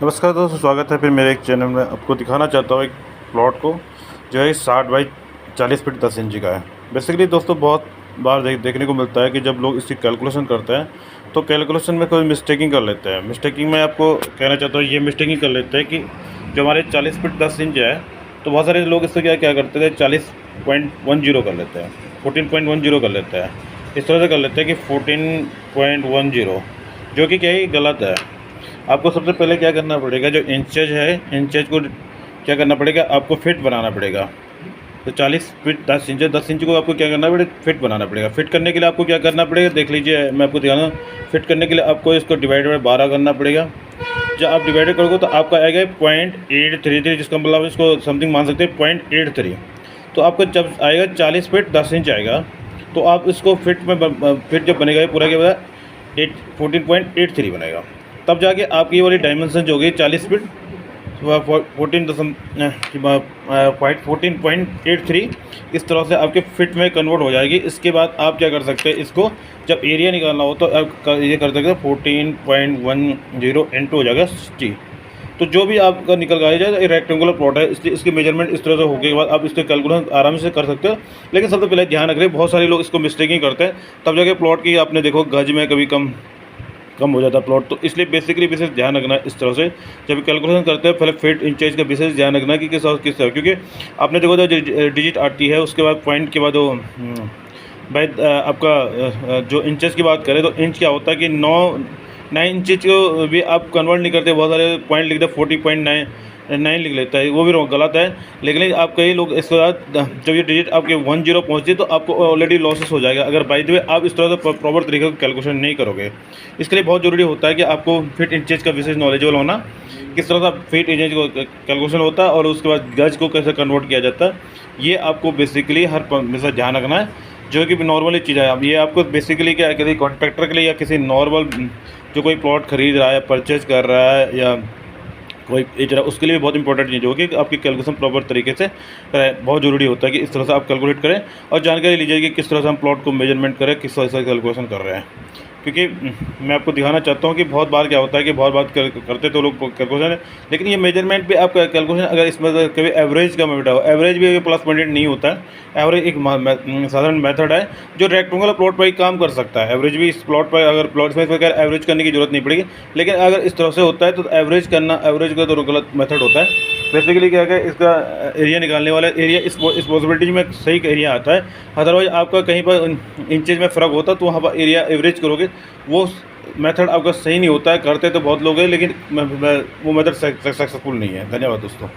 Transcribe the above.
नमस्कार दोस्तों, स्वागत है फिर मेरे एक चैनल में। आपको दिखाना चाहता हूँ एक प्लॉट को जो है 60 बाई 40 फीट 10 इंच का है। बेसिकली दोस्तों बहुत बार देखने को मिलता है कि जब लोग इसकी कैलकुलेशन करते हैं तो कैलकुलेशन में कोई मिस्टेकिंग कर लेते हैं। मिस्टेकिंग में आपको कहना चाहता हूँ, ये मिस्टेकिंग कर लेते हैं कि जो हमारे 40 फीट 10 इंच है तो बहुत सारे लोग इससे क्या करते थे 40.10 कर लेते हैं, 14.10 कर लेते हैं। इस तरह से कर लेते हैं कि 14.10, जो कि क्या ही गलत है। आपको सबसे पहले क्या करना पड़ेगा, जो इंचेज है इंचेज को क्या करना पड़ेगा, आपको फिट बनाना पड़ेगा। तो 40 फीट 10 इंच 10 इंच को आपको क्या करना पड़ेगा, फिट बनाना पड़ेगा। फिट करने के लिए आपको क्या करना पड़ेगा, देख लीजिए मैं आपको दिखाना। फिट करने के लिए आपको इसको डिवाइड बाय 12 करना पड़ेगा। जब आप डिवाइड करोगे तो आपका आएगा 0.833, जिसका मतलब इसको समथिंग मान सकते हैं 0.83। तो आपका जब आएगा 40 फीट 10 इंच आएगा तो आप इसको फिट में फिट जब बनेगा पूरा क्या बता 14.83 बनेगा। तब जाके आपकी ये वाली डायमेंशन जो होगी 40 फीट 14.83 इस तरह से आपके फिट में कन्वर्ट हो जाएगी। इसके बाद आप क्या कर सकते हैं, इसको जब एरिया निकालना हो तो आप ये कर सकते हैं 14.10 इंटू हो जाएगा 60। तो जो भी आपका निकल कर आ जाएगा, ये रेक्टेंगुलर प्लॉट है इसलिए इसकी मेजरमेंट इस तरह से होने के बाद आप इसके कैलकुलेशन आराम से कर सकते हो। लेकिन सबसे पहले ध्यान रखें, बहुत सारे लोग इसको मिस्टेकिंग करते हैं, तब जाके प्लॉट की आपने देखो गज में कभी कम हो जाता है प्लॉट। तो इसलिए बेसिकली विशेष ध्यान रखना है। इस तरह से जब कैलकुलेशन करते हैं पहले फीट इंचेज का विशेष ध्यान रखना कि किस तरह, क्योंकि आपने देखो जो डिजिट आती है उसके बाद पॉइंट के बाद वो भाई आपका जो इंचेस की बात करें तो इंच क्या होता है कि 9 इंचेज को भी आप कन्वर्ट नहीं करते। बहुत सारे पॉइंट लिखते हैं 40.9 लिख लेता है, वो भी गलत है। लेकिन आप कई लोग इसके बाद जब ये डिजिट आपके 10 पहुँचती है तो आपको ऑलरेडी लॉसेस हो जाएगा, अगर बाई द वे आप इस तरह से प्रॉपर तरीके से कैलकुलेशन नहीं करोगे। इसके लिए बहुत ज़रूरी होता है कि आपको फिट इंचेज का विशेष नॉलेजेबल होना, किस तरह से फिट इंचेज को कैलकुलेशन होता है और उसके बाद गज को कैसे कन्वर्ट किया जाता है, ये आपको बेसिकली हर हमेशा ध्यान रखना है। जो कि नॉर्मली चीज़ है, अब ये आपको बेसिकली क्या है, किसी कॉन्ट्रैक्टर के लिए या किसी नॉर्मल जो कोई प्लॉट खरीद रहा है, परचेज कर रहा है या कोई बेच रहा है, उसके लिए बहुत इंपॉर्टेंट चीज़ होगी कि आपकी कैलकुलेशन प्रॉपर तरीके से करें। बहुत ज़रूरी होता है कि इस तरह से आप कैलकुलेट करें और जानकारी लीजिए कि किस तरह से हम प्लॉट को मेजरमेंट करें, किस तरह से कैलकुलेशन कर रहे हैं। क्योंकि मैं आपको दिखाना चाहता हूँ कि बहुत बार क्या होता है कि बहुत बार करते तो लोग कैलकुलेशन है, लेकिन ये मेजरमेंट पे आप कैलकुलेशन अगर इसमें कभी एवरेज का बेटा हो, एवरेज भी प्लस पॉइंट नहीं होता है। एवरेज एक साधारण मेथड है जो रेक्टेंगुलर प्लॉट पर ही काम कर सकता है। एवरेज भी इस प्लॉट पर अगर प्लॉट में एवरेज करने की जरूरत नहीं पड़ेगी, लेकिन अगर इस तरह से होता है तो एवरेज का तो गलत मेथड होता है। बेसिकली क्या है, इसका एरिया निकालने वाला एरिया इस पॉसिबिलिटी में सही एरिया आता है। अदरवाइज आपका कहीं पर इंचेज में फ़र्क होता है तो वहाँ पर एरिया एवरेज करोगे, वो मेथड आपका सही नहीं होता है। करते तो बहुत लोग हैं लेकिन वो मेथड सक्सेसफुल नहीं है। धन्यवाद दोस्तों।